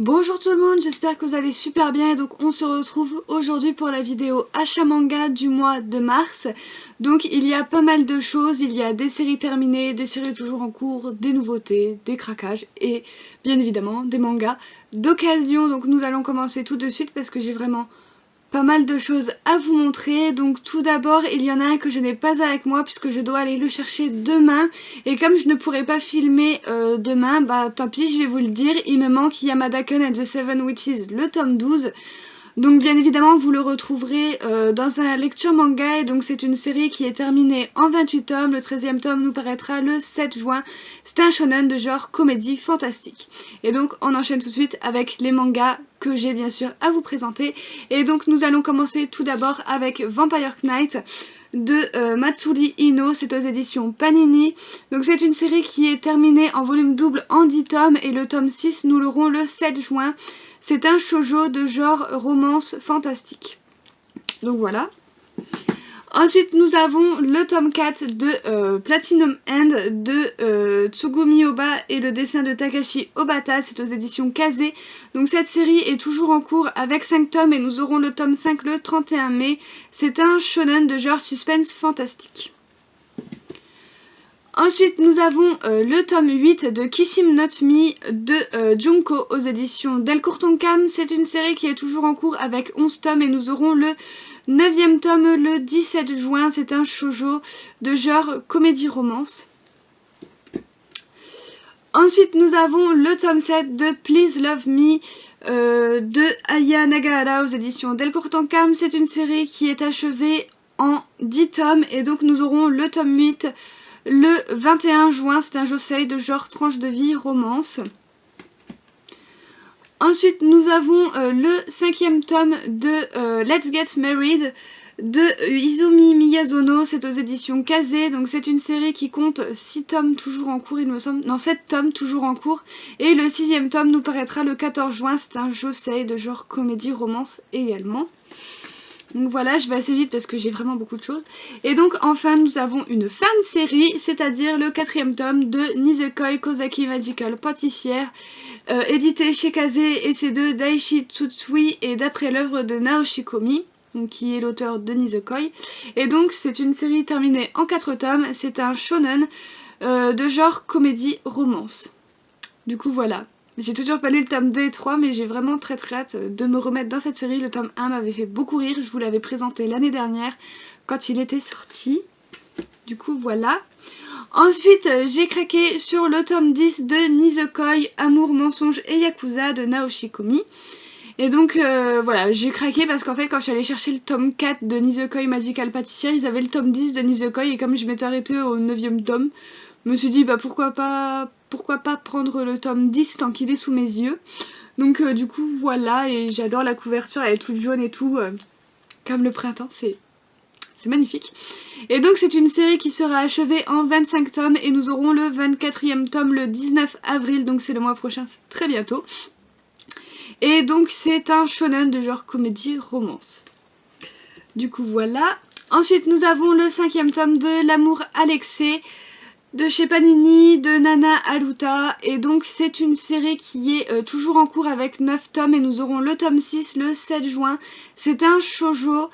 Bonjour tout le monde, j'espère que vous allez super bien et donc on se retrouve aujourd'hui pour la vidéo achat manga du mois de mars. Donc il y a pas mal de choses, il y a des séries terminées, des séries toujours en cours, des nouveautés, des craquages et bien évidemment des mangas d'occasion. Donc nous allons commencer tout de suite parce que j'ai vraiment pas mal de choses à vous montrer. Donc tout d'abord il y en a un que je n'ai pas avec moi puisque je dois aller le chercher demain et comme je ne pourrai pas filmer demain, bah tant pis, je vais vous le dire, il me manque Yamada-kun and the Seven Witches, le tome 12. Donc bien évidemment vous le retrouverez dans un lecture manga et donc c'est une série qui est terminée en 28 tomes, le 13e tome nous paraîtra le 7 juin, c'est un shonen de genre comédie fantastique. Et donc on enchaîne tout de suite avec les mangas que j'ai bien sûr à vous présenter et donc nous allons commencer tout d'abord avec Vampire Knight de Matsuri Ino, c'est aux éditions Panini. Donc c'est une série qui est terminée en volume double en 10 tomes et le tome 6 nous l'aurons le 7 juin. C'est un shoujo de genre romance fantastique. Donc voilà. Ensuite nous avons le tome 4 de Platinum End de Tsugumi Oba et le dessin de Takashi Obata, c'est aux éditions Kaze. Donc cette série est toujours en cours avec 5 tomes et nous aurons le tome 5 le 31 mai. C'est un shonen de genre suspense fantastique. Ensuite nous avons le tome 8 de Kissing Not Me de Junko aux éditions Delcourt Tonkam. C'est une série qui est toujours en cours avec 11 tomes et nous aurons le 9e tome le 17 juin. C'est un shoujo de genre comédie-romance. Ensuite nous avons le tome 7 de Please Love Me de Aya Nagahara aux éditions Delcourt Tonkam. C'est une série qui est achevée en 10 tomes et donc nous aurons le tome 8 le 21 juin, c'est un josei de genre tranche de vie romance. Ensuite nous avons le 5e tome de Let's Get Married de Izumi Miyazono, c'est aux éditions Kaze. Donc c'est une série qui compte 6 tomes toujours en cours, il me semble, non 7 tomes toujours en cours. Et le 6e tome nous paraîtra le 14 juin, c'est un josei de genre comédie romance également. Donc voilà, je vais assez vite parce que j'ai vraiment beaucoup de choses. Et donc enfin nous avons une fin de série, c'est-à-dire le 4e tome de Nisekoi Kozaki Magical Pâtissière, édité chez Kaze et c'est de Daichi Tsutsui et d'après l'œuvre de Naoshi Komi, donc, qui est l'auteur de Nisekoi. Et donc c'est une série terminée en 4 tomes, c'est un shonen de genre comédie romance. Du coup voilà. J'ai toujours pas lu le tome 2 et 3 mais j'ai vraiment très hâte de me remettre dans cette série. Le tome 1 m'avait fait beaucoup rire, je vous l'avais présenté l'année dernière quand il était sorti. Du coup voilà. Ensuite j'ai craqué sur le tome 10 de Nisekoi, Amour, Mensonge et Yakuza de Naoshi Komi. Et donc voilà, j'ai craqué parce qu'en fait quand je suis allée chercher le tome 4 de Nisekoi Magical Pâtissière, ils avaient le tome 10 de Nisekoi et comme je m'étais arrêtée au 9e tome, je me suis dit bah pourquoi pas prendre le tome 10 tant qu'il est sous mes yeux. Donc du coup voilà, et j'adore la couverture, elle est toute jaune et tout, comme le printemps, c'est magnifique. Et donc c'est une série qui sera achevée en 25 tomes et nous aurons le 24e tome le 19 avril, donc c'est le mois prochain, c'est très bientôt. Et donc c'est un shonen de genre comédie romance. Du coup voilà. Ensuite nous avons le 5e tome de L'amour Alexei de chez Panini, de Nana Aluta. Et donc c'est une série qui est toujours en cours avec 9 tomes et nous aurons le tome 6 le 7 juin. C'est un shoujo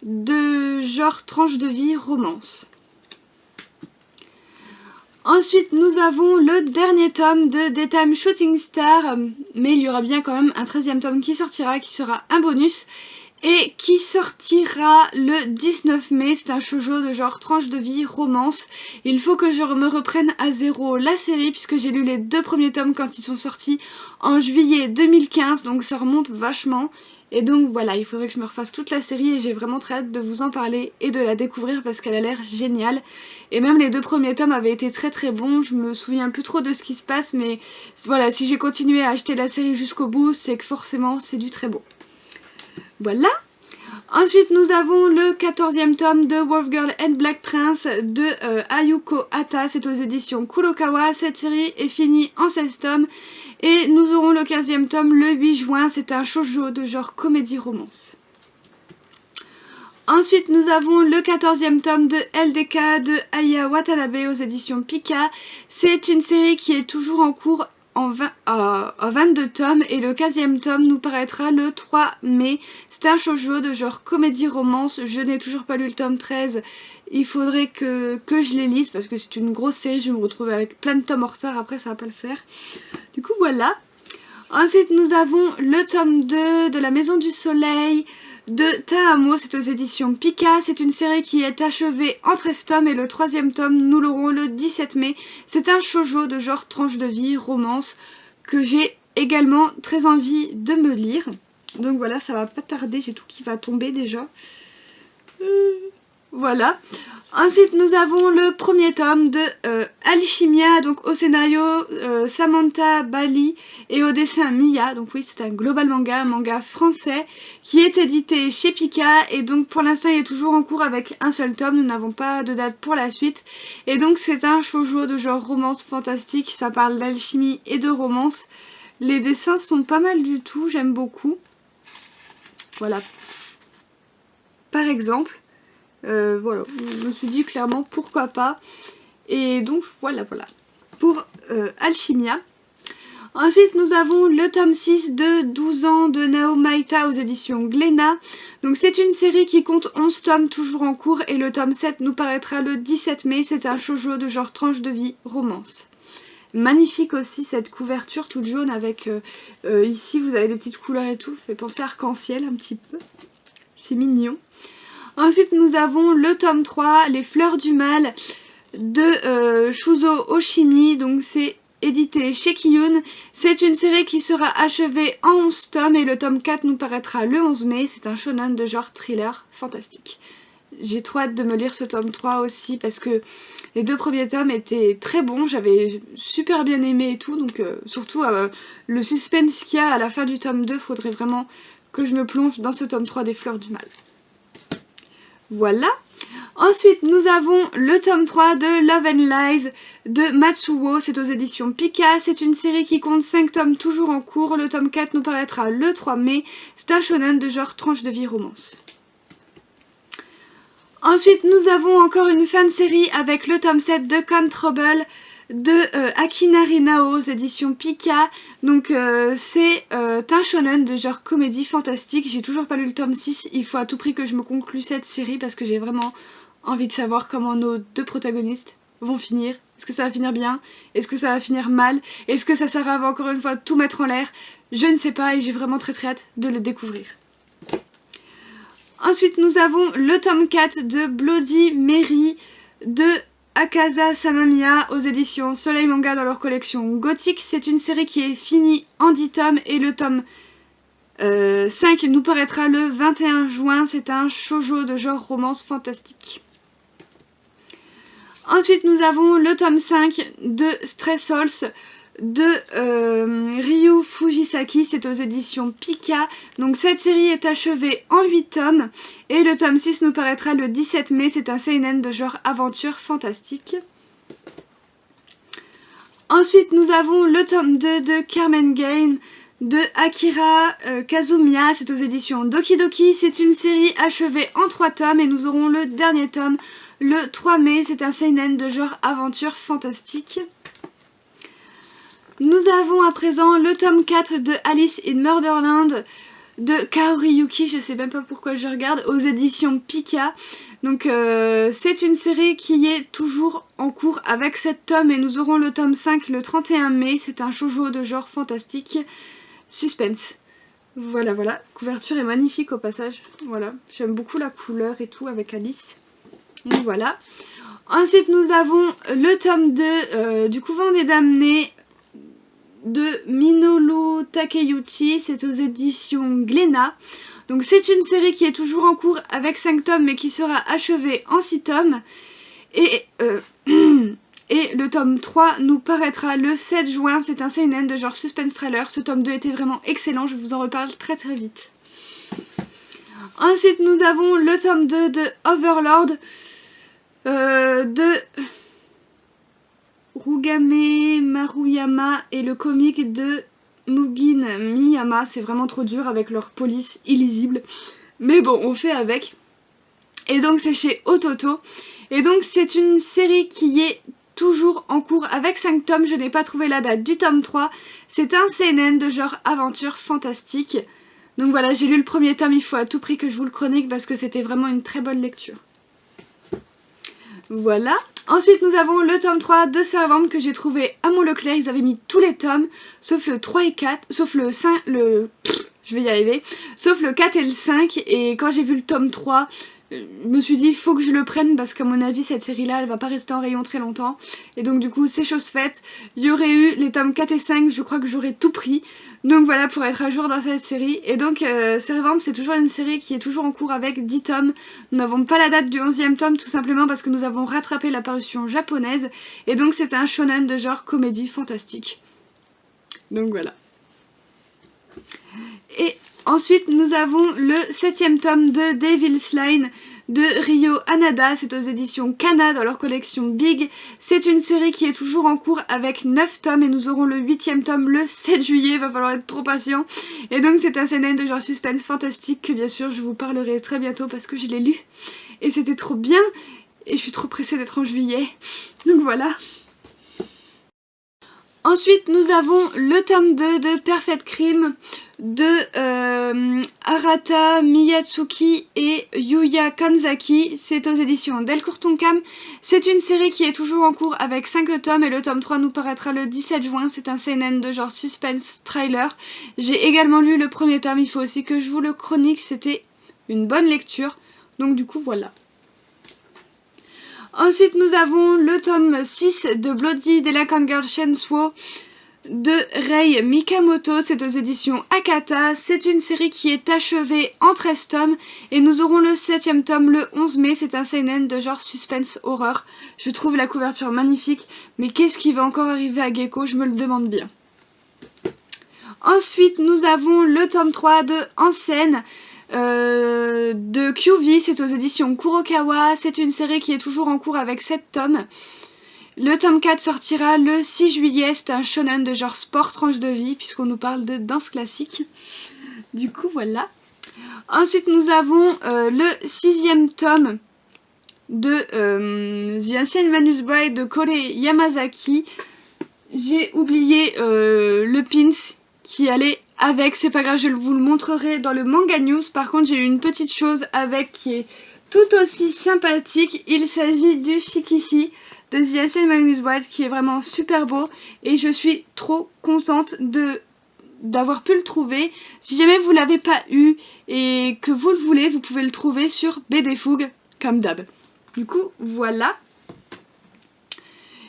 de genre tranche de vie romance. Ensuite nous avons le dernier tome de Daytime Shooting Star, mais il y aura bien quand même un 13e tome qui sortira, qui sera un bonus, et qui sortira le 19 mai, c'est un shoujo de genre tranche de vie romance. Il faut que je me reprenne à zéro la série, puisque j'ai lu les 2 premiers tomes quand ils sont sortis en juillet 2015, donc ça remonte vachement. Et donc voilà, il faudrait que je me refasse toute la série et j'ai vraiment très hâte de vous en parler et de la découvrir parce qu'elle a l'air géniale. Et même les 2 premiers tomes avaient été très bons, je me souviens plus trop de ce qui se passe mais voilà, si j'ai continué à acheter la série jusqu'au bout, c'est que forcément c'est du très bon. Voilà. Ensuite nous avons le 14e tome de Wolf Girl and Black Prince de Ayuko Hata, c'est aux éditions Kurokawa. Cette série est finie en 16 tomes et nous aurons le 15e tome le 8 juin, c'est un shoujo de genre comédie romance. Ensuite nous avons le 14e tome de LDK de Aya Watanabe aux éditions Pika. C'est une série qui est toujours en cours à 22 tomes et le 15e tome nous paraîtra le 3 mai. C'est un shoujo de genre comédie-romance. Je n'ai toujours pas lu le tome 13. Il faudrait que je les lise parce que c'est une grosse série. Je vais me retrouver avec plein de tomes en retard. Après, ça va pas le faire. Du coup, voilà. Ensuite, nous avons le tome 2 de La Maison du Soleil de Taamo, c'est aux éditions Pika. C'est une série qui est achevée en 13 tomes et le 3e tome, nous l'aurons le 17 mai. C'est un shoujo de genre tranche de vie, romance, que j'ai également très envie de me lire. Donc voilà, ça va pas tarder, j'ai tout qui va tomber déjà. Voilà. Ensuite, nous avons le premier tome de Alchimia, donc au scénario Samantha Bali et au dessin Mia. Donc oui, c'est un global manga, un manga français qui est édité chez Pika et donc pour l'instant il est toujours en cours avec un seul tome. Nous n'avons pas de date pour la suite. Et donc c'est un shoujo de genre romance fantastique, ça parle d'alchimie et de romance. Les dessins sont pas mal du tout, j'aime beaucoup. Voilà. Par exemple. Voilà, je me suis dit clairement pourquoi pas. Et donc voilà pour Alchimia. Ensuite nous avons le tome 6 de 12 ans de Nao Maïta aux éditions Glénat. Donc c'est une série qui compte 11 tomes toujours en cours et le tome 7 nous paraîtra le 17 mai. C'est un shoujo de genre tranche de vie romance. Magnifique aussi cette couverture toute jaune avec ici vous avez des petites couleurs et tout, fait penser arc-en-ciel un petit peu. C'est mignon. Ensuite nous avons le tome 3, Les Fleurs du Mal de Shuzo Oshimi, donc c'est édité chez Kiyun. C'est une série qui sera achevée en 11 tomes et le tome 4 nous paraîtra le 11 mai. C'est un shonen de genre thriller fantastique. J'ai trop hâte de me lire ce tome 3 aussi parce que les deux premiers tomes étaient très bons, j'avais super bien aimé et tout, donc surtout le suspense qu'il y a à la fin du tome 2, faudrait vraiment que je me plonge dans ce tome 3 des Fleurs du Mal. Voilà. Ensuite, nous avons le tome 3 de Love and Lies de Matsuo. C'est aux éditions Pika. C'est une série qui compte 5 tomes toujours en cours. Le tome 4 nous paraîtra le 3 mai. C'est un shonen de genre tranche de vie romance. Ensuite, nous avons encore une fin de série avec le tome 7 de Con Trouble de Akinari Nao aux éditions Pika. Donc c'est un shonen de genre comédie fantastique. J'ai toujours pas lu le tome 6, il faut à tout prix que je me conclue cette série parce que j'ai vraiment envie de savoir comment nos deux protagonistes vont finir. Est-ce que ça va finir bien? Est-ce que ça va finir mal? Est-ce que ça sert à encore une fois de tout mettre en l'air? Je ne sais pas et j'ai vraiment très hâte de le découvrir. Ensuite nous avons le tome 4 de Bloody Mary de Akaza Samamiya aux éditions Soleil Manga dans leur collection Gothique. C'est une série qui est finie en 10 tomes et le tome 5 nous paraîtra le 21 juin. C'est un shoujo de genre romance fantastique. Ensuite nous avons le tome 5 de Stray Souls de Ryu Fujisaki, c'est aux éditions Pika. Donc cette série est achevée en 8 tomes et le tome 6 nous paraîtra le 17 mai. C'est un seinen de genre aventure fantastique. Ensuite nous avons le tome 2 de Carmen Gain de Akira Kazumiya, c'est aux éditions Doki Doki. C'est une série achevée en 3 tomes et nous aurons le dernier tome le 3 mai. C'est un seinen de genre aventure fantastique. Nous avons à présent le tome 4 de Alice in Murderland de Kaori Yuki, je sais même pas pourquoi je regarde, aux éditions Pika. Donc c'est une série qui est toujours en cours avec 7 tomes et nous aurons le tome 5 le 31 mai. C'est un shoujo de genre fantastique suspense. Voilà, couverture est magnifique au passage. Voilà, j'aime beaucoup la couleur et tout avec Alice. Donc voilà. Ensuite nous avons le tome 2 du Couvent des Damnés de Minoru Takeuchi, c'est aux éditions Glénat. Donc c'est une série qui est toujours en cours avec 5 tomes mais qui sera achevée en 6 tomes. Et le tome 3 nous paraîtra le 7 juin, c'est un seinen de genre suspense thriller. Ce tome 2 était vraiment excellent, je vous en reparle très vite. Ensuite nous avons le tome 2 de Overlord de Rugame Maruyama et le comic de Mugin Miyama. C'est vraiment trop dur avec leur police illisible. Mais bon, on fait avec. Et donc c'est chez Ototo. Et donc c'est une série qui est toujours en cours avec 5 tomes, je n'ai pas trouvé la date du tome 3. C'est un seinen de genre aventure fantastique. Donc voilà, j'ai lu le premier tome, il faut à tout prix que je vous le chronique parce que c'était vraiment une très bonne lecture. Voilà. Ensuite nous avons le tome 3 de Servante que j'ai trouvé à mon Leclerc. Ils avaient mis tous les tomes, sauf le 3 et 4, sauf le 5, je vais y arriver, sauf le 4 et le 5. Et quand j'ai vu le tome 3, je me suis dit il faut que je le prenne parce qu'à mon avis cette série là elle va pas rester en rayon très longtemps. Et donc du coup c'est chose faite, il y aurait eu les tomes 4 et 5, je crois que j'aurais tout pris. Donc voilà, pour être à jour dans cette série. Et donc Servante c'est toujours une série qui est toujours en cours avec 10 tomes. Nous n'avons pas la date du 11e tome tout simplement parce que nous avons rattrapé la parution japonaise. Et donc c'est un shonen de genre comédie fantastique. Donc voilà. Et ensuite nous avons le 7e tome de Devil's Line de Ryo Hanada, c'est aux éditions Kana dans leur collection Big. C'est une série qui est toujours en cours avec 9 tomes et nous aurons le 8e tome le 7 juillet, va falloir être trop patient. Et donc c'est un seinen de genre suspense fantastique que bien sûr je vous parlerai très bientôt parce que je l'ai lu. Et c'était trop bien et je suis trop pressée d'être en juillet. Donc voilà. Ensuite nous avons le tome 2 de Perfect Crime de Arata Miyatsuki et Yuya Kanzaki. C'est aux éditions Delcourt Tonkam. C'est une série qui est toujours en cours avec 5 tomes et le tome 3 nous paraîtra le 17 juin. C'est un seinen de genre suspense thriller. J'ai également lu le premier tome, il faut aussi que je vous le chronique, c'était une bonne lecture. Donc du coup voilà. Ensuite nous avons le tome 6 de Bloody Delinquent Girl Shensuo de Rei Mikamoto, c'est aux éditions Akata. C'est une série qui est achevée en 13 tomes et nous aurons le 7e tome le 11 mai. C'est un seinen de genre suspense horreur. Je trouve la couverture magnifique, mais qu'est-ce qui va encore arriver à Gecko, je me le demande bien. Ensuite nous avons le tome 3 de En scène de QV, c'est aux éditions Kurokawa. C'est une série qui est toujours en cours avec 7 tomes. Le tome 4 sortira le 6 juillet, c'est un shonen de genre sport tranche de vie puisqu'on nous parle de danse classique. Du coup voilà. Ensuite nous avons le 6e tome de The Ancient Manus Bride de Kore Yamazaki. J'ai oublié le pins qui allait avec, c'est pas grave, je vous le montrerai dans le manga news. Par contre j'ai eu une petite chose avec qui est tout aussi sympathique, il s'agit du Shikishi de The Ancient Manus Bride qui est vraiment super beau et je suis trop contente d'avoir pu le trouver. Si jamais vous l'avez pas eu et que vous le voulez, vous pouvez le trouver sur BD Fougue comme d'hab. Du coup voilà.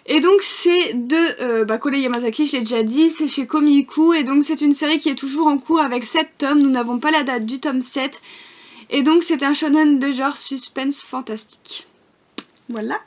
Et donc c'est de Kore Yamazaki, je l'ai déjà dit, c'est chez Komiku et donc c'est une série qui est toujours en cours avec 7 tomes, nous n'avons pas la date du tome 7 et donc c'est un shonen de genre suspense fantastique. Voilà.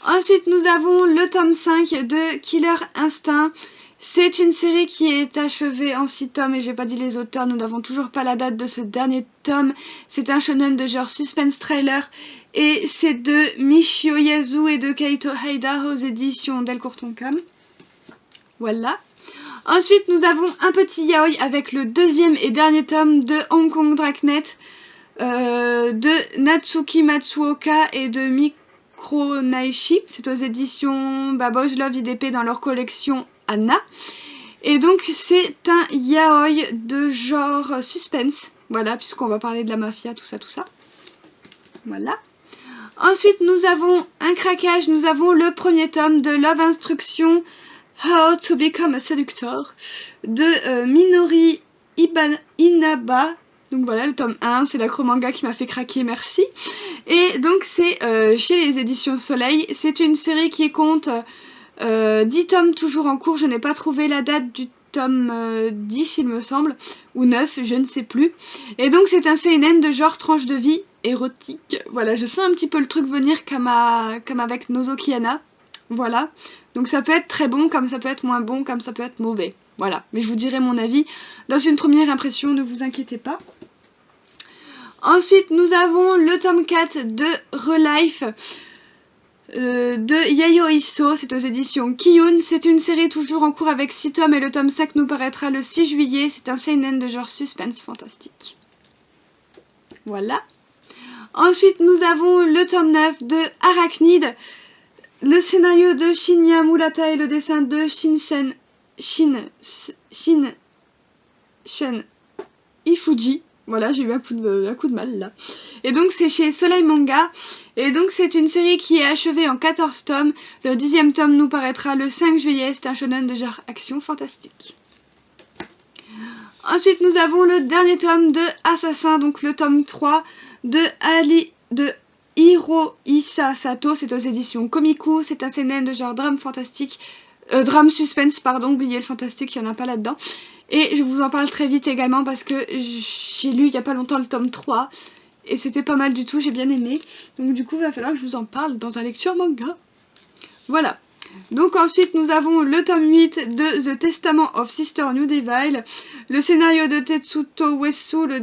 Ensuite nous avons le tome 5 de Killer Instinct. C'est une série qui est achevée en 6 tomes et j'ai pas dit les auteurs, nous n'avons toujours pas la date de ce dernier tome. C'est un shonen de genre suspense thriller et c'est de Michio Yasu et de Kaito Haida aux éditions Delcourt Tonkam. Voilà. Ensuite nous avons un petit yaoi avec le 2e et dernier tome de Hong Kong Dragnet de Natsuki Matsuoka et de Naishi. C'est aux éditions Boys Love IDP dans leur collection Anna. Et donc c'est un yaoi de genre suspense. Voilà, puisqu'on va parler de la mafia, tout ça, tout ça. Voilà. Ensuite nous avons un craquage, nous avons le premier tome de Love Instruction How to Become a Seductor de Minori Inaba. Donc voilà, le tome 1, c'est l'acromanga qui m'a fait craquer, merci. Et donc c'est chez les éditions Soleil. C'est une série qui compte 10 tomes toujours en cours. Je n'ai pas trouvé la date du tome 10 il me semble, ou 9, je ne sais plus. Et donc c'est un seinen de genre tranche de vie érotique. Voilà, je sens un petit peu le truc venir comme avec Nozokiana. Voilà, donc ça peut être très bon, comme ça peut être moins bon, comme ça peut être mauvais. Voilà, mais je vous dirai mon avis dans une première impression, ne vous inquiétez pas. Ensuite, nous avons le tome 4 de Relife de Yayo Isso, c'est aux éditions Kiyun. C'est une série toujours en cours avec 6 tomes et le tome 5 nous paraîtra le 6 juillet. C'est un seinen de genre suspense fantastique. Voilà. Ensuite, nous avons le tome 9 de Arachnid le scénario de Shinya Murata et le dessin de Shin Ifuji. Voilà, j'ai eu un coup de mal là. Et donc c'est chez Soleil Manga. Et donc c'est une série qui est achevée en 14 tomes. Le 10e tome nous paraîtra le 5 juillet. C'est un shonen de genre action fantastique. Ensuite nous avons le dernier tome de Assassin, donc le tome 3 de Hirohisa Sato. C'est aux éditions Komiku. C'est un seinen de genre drame fantastique. Drame suspense, pardon, oubliez le fantastique, il n'y en a pas là-dedans. Et je vous en parle très vite également parce que j'ai lu il n'y a pas longtemps le tome 3 et c'était pas mal du tout, j'ai bien aimé. Donc du coup il va falloir que je vous en parle dans un lecture manga. Voilà. Donc ensuite nous avons le tome 8 de The Testament of Sister New Devil, le scénario de Tetsuto Uesu, le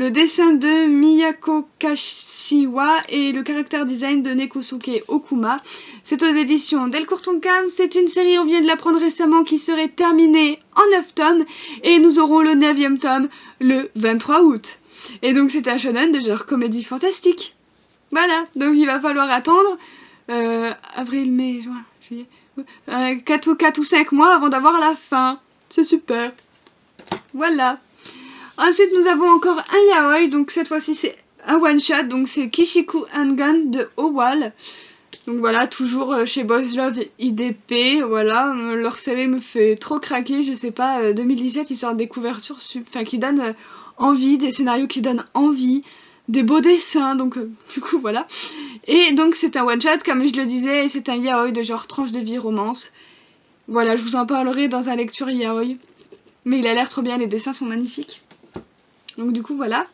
dessin de Miyako Kashiwa et le caractère design de Nekusuke Okuma. C'est aux éditions Delcourt Tonkam. C'est une série, on vient de l'apprendre récemment, qui serait terminée en 9 tomes. Et nous aurons le 9e tome le 23 août. Et donc c'est un shonen de genre comédie fantastique. Voilà, donc il va falloir attendre avril, mai, juin, juillet... 4 ou 5 mois avant d'avoir la fin. C'est super. Voilà. Ensuite nous avons encore un yaoi, donc cette fois-ci c'est un one shot, donc c'est Kishiku Angan de Owal. Donc voilà, toujours chez Boys Love IDP, voilà, leur série me fait trop craquer, je sais pas, 2017 ils sortent des couvertures qui donnent envie, des scénarios qui donnent envie, des beaux dessins, donc du coup voilà. Et donc c'est un one shot comme je le disais, et c'est un yaoi de genre tranche de vie romance. Voilà, je vous en parlerai dans un lecture yaoi, mais il a l'air trop bien, les dessins sont magnifiques. Donc du coup voilà.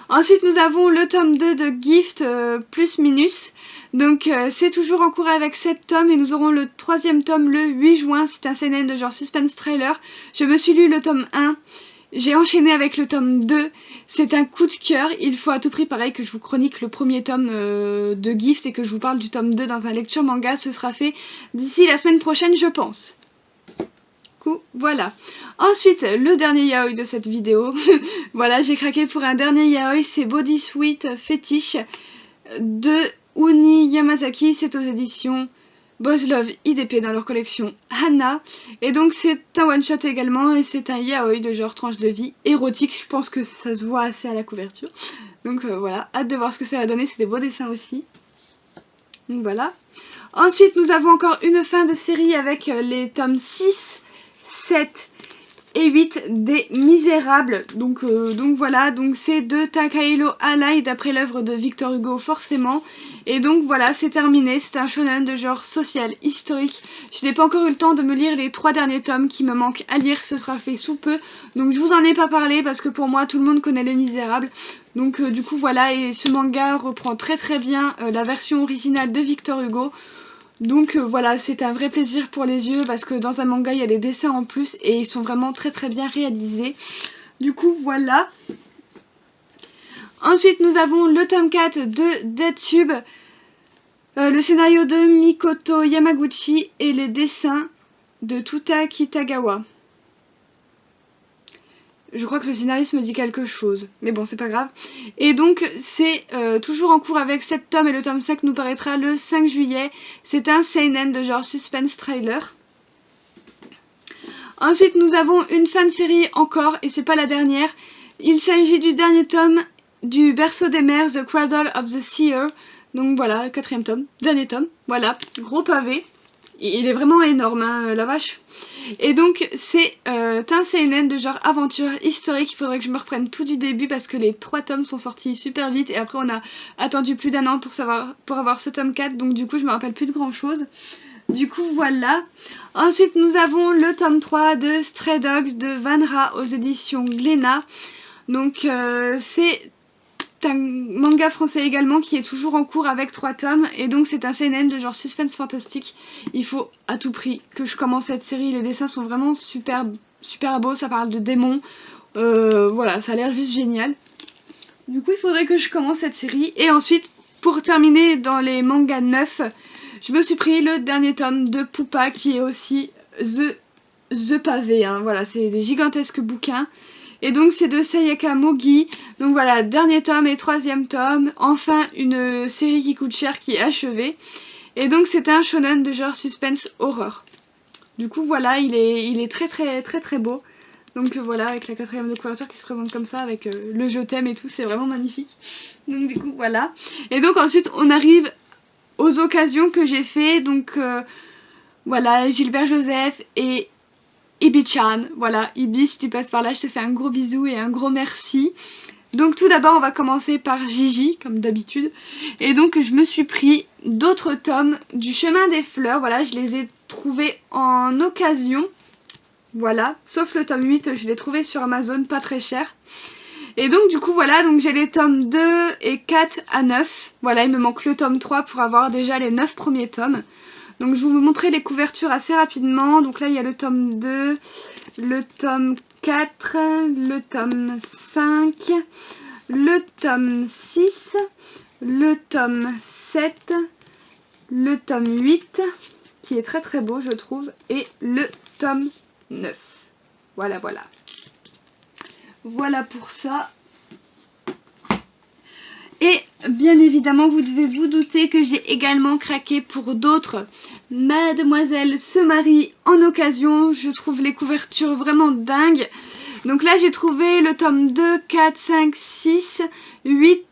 Ensuite nous avons le tome 2 de Gift plus minus. Donc c'est toujours en cours avec 7 tomes et nous aurons le 3e tome le 8 juin. C'est un seinen de genre suspense trailer. Je me suis lu le tome 1. J'ai enchaîné avec le tome 2. C'est un coup de cœur. Il faut à tout prix pareil que je vous chronique le premier tome de Gift et que je vous parle du tome 2 dans un lecture manga. Ce sera fait d'ici la semaine prochaine je pense. Voilà. Ensuite, le dernier yaoi de cette vidéo. Voilà, j'ai craqué pour un dernier yaoi, c'est Body Sweet Fetish de Uni Yamazaki. C'est aux éditions Boys Love IDP dans leur collection Hana. Et donc c'est un one shot également et c'est un yaoi de genre tranche de vie érotique. Je pense que ça se voit assez à la couverture. Donc voilà, hâte de voir ce que ça va donner. C'est des beaux dessins aussi. Donc voilà. Ensuite, nous avons encore une fin de série avec les tomes 6, 7 et 8 des Misérables. Donc voilà, donc c'est de Takahiro Alai d'après l'œuvre de Victor Hugo forcément. Et donc voilà, c'est terminé, c'est un shonen de genre social historique. Je n'ai pas encore eu le temps de me lire les 3 derniers tomes qui me manquent à lire, ce sera fait sous peu. Donc je vous en ai pas parlé parce que pour moi tout le monde connaît Les Misérables. Donc du coup voilà, et ce manga reprend très très bien la version originale de Victor Hugo. Donc voilà, c'est un vrai plaisir pour les yeux parce que dans un manga il y a des dessins en plus et ils sont vraiment très très bien réalisés. Du coup voilà. Ensuite nous avons le tome 4 de Deadtube, le scénario de Mikoto Yamaguchi et les dessins de Tuta Kitagawa. Je crois que le scénariste me dit quelque chose, mais bon c'est pas grave. Et donc c'est toujours en cours avec 7 tomes et le tome 5 nous paraîtra le 5 juillet. C'est un seinen de genre suspense trailer. Ensuite nous avons une fin de série encore et c'est pas la dernière. Il s'agit du dernier tome du Berceau des mers, The Cradle of the Seer. Donc voilà, 4e tome, dernier tome, voilà, gros pavé. Il est vraiment énorme, hein, la vache. Et donc c'est un seinen de genre aventure historique. Il faudrait que je me reprenne tout du début parce que les 3 tomes sont sortis super vite. Et après on a attendu plus d'1 an pour avoir ce tome 4. Donc du coup je me rappelle plus de grand chose. Du coup voilà. Ensuite nous avons le tome 3 de Stray Dogs de Vanra aux éditions Glénat. Donc c'est un manga français également qui est toujours en cours avec 3 tomes et donc c'est un seinen de genre suspense fantastique. Il faut à tout prix que je commence cette série, les dessins sont vraiment super beaux, ça parle de démons, voilà, ça a l'air juste génial. Du coup il faudrait que je commence cette série et ensuite pour terminer dans les mangas neufs, je me suis pris le dernier tome de Pupa qui est aussi The Pavé, hein. Voilà, c'est des gigantesques bouquins. Et donc c'est de Sayaka Mogi. Donc voilà, dernier tome et troisième tome. Enfin une série qui coûte cher qui est achevée. Et donc c'est un shonen de genre suspense horreur. Du coup voilà, il est très beau. Donc voilà, avec la quatrième de couverture qui se présente comme ça, avec le je t'aime et tout, c'est vraiment magnifique. Donc du coup voilà. Et donc ensuite on arrive aux occasions que j'ai fait. Donc voilà, Gilbert Joseph et Ibi-chan. Voilà, Ibi, si tu passes par là, je te fais un gros bisou et un gros merci. Donc tout d'abord on va commencer par Gigi, comme d'habitude. Et donc je me suis pris d'autres tomes du Chemin des Fleurs. Voilà, je les ai trouvés en occasion. Voilà, sauf le tome 8, je l'ai trouvé sur Amazon, pas très cher. Et donc du coup voilà, donc j'ai les tomes 2 et 4 à 9. Voilà, il me manque le tome 3 pour avoir déjà les 9 premiers tomes. Donc je vais vous montrer les couvertures assez rapidement. Donc là il y a le tome 2, le tome 4, le tome 5, le tome 6, le tome 7, le tome 8, qui est très beau je trouve, et le tome 9. Voilà. Voilà pour ça. Et bien évidemment vous devez vous douter que j'ai également craqué pour d'autres. Mademoiselle se marie en occasion. Je trouve les couvertures vraiment dingues. Donc là j'ai trouvé le tome 2, 4, 5, 6, 8,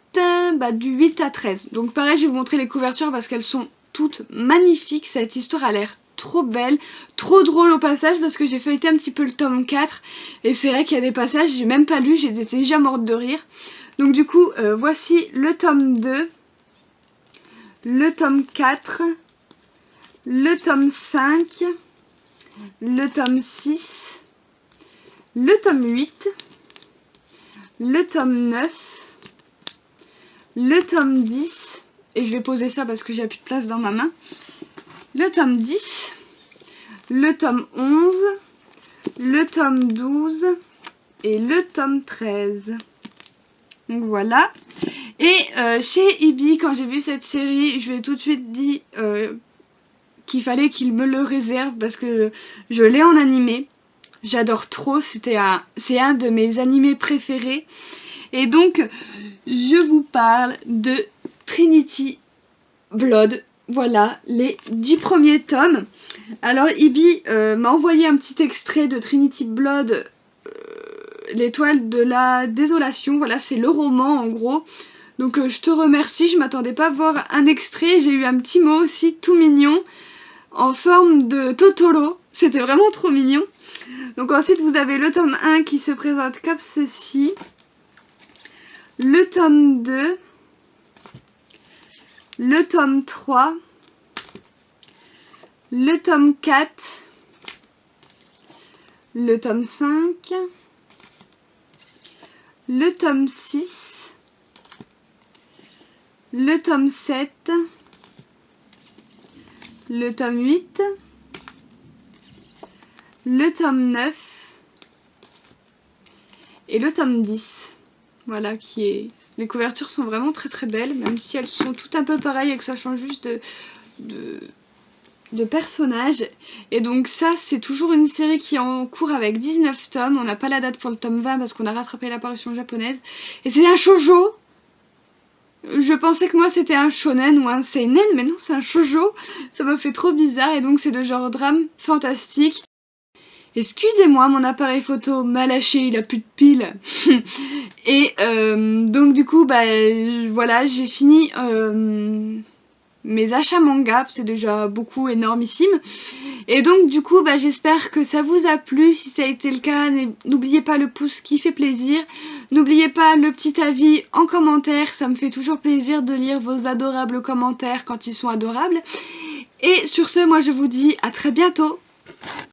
du 8 à 13. Donc pareil, je vais vous montrer les couvertures parce qu'elles sont toutes magnifiques. Cette histoire a l'air trop belle, trop drôle au passage parce que j'ai feuilleté un petit peu le tome 4 et c'est vrai qu'il y a des passages, j'ai même pas lu, j'étais déjà morte de rire. Donc du coup, voici le tome 2, le tome 4, le tome 5, le tome 6, le tome 8, le tome 9, le tome 10, et je vais poser ça parce que j'ai plus de place dans ma main, le tome 10, le tome 11, le tome 12 et le tome 13. Donc voilà. Et chez Ibi, quand j'ai vu cette série, je lui ai tout de suite dit qu'il fallait qu'il me le réserve parce que je l'ai en animé. J'adore trop, c'est un de mes animés préférés. Et donc, je vous parle de Trinity Blood. Voilà, les 10 premiers tomes. Alors Ibi m'a envoyé un petit extrait de Trinity Blood, l'étoile de la désolation. Voilà, c'est le roman en gros. Donc je te remercie, je m'attendais pas à voir un extrait. J'ai eu un petit mot aussi tout mignon en forme de Totoro. C'était vraiment trop mignon. Donc ensuite vous avez le tome 1 qui se présente comme ceci. Le tome 2. Le tome 3, le tome 4, le tome 5, le tome 6, le tome 7, le tome 8, le tome 9 et le tome 10. Voilà, les couvertures sont vraiment très belles, même si elles sont toutes un peu pareilles et que ça change juste de personnages. Et donc ça, c'est toujours une série qui est en cours avec 19 tomes. On n'a pas la date pour le tome 20 parce qu'on a rattrapé l'apparition japonaise. Et c'est un shoujo. Je pensais que moi c'était un shonen ou un seinen, mais non, c'est un shoujo. Ça m'a fait trop bizarre et donc c'est de genre drame fantastique. Excusez-moi, mon appareil photo m'a lâché, il a plus de piles. Et donc du coup, voilà, j'ai fini mes achats manga, c'est déjà beaucoup, énormissime. Et donc du coup, j'espère que ça vous a plu. Si ça a été le cas, n'oubliez pas le pouce qui fait plaisir. N'oubliez pas le petit avis en commentaire, ça me fait toujours plaisir de lire vos adorables commentaires quand ils sont adorables. Et sur ce, moi je vous dis à très bientôt.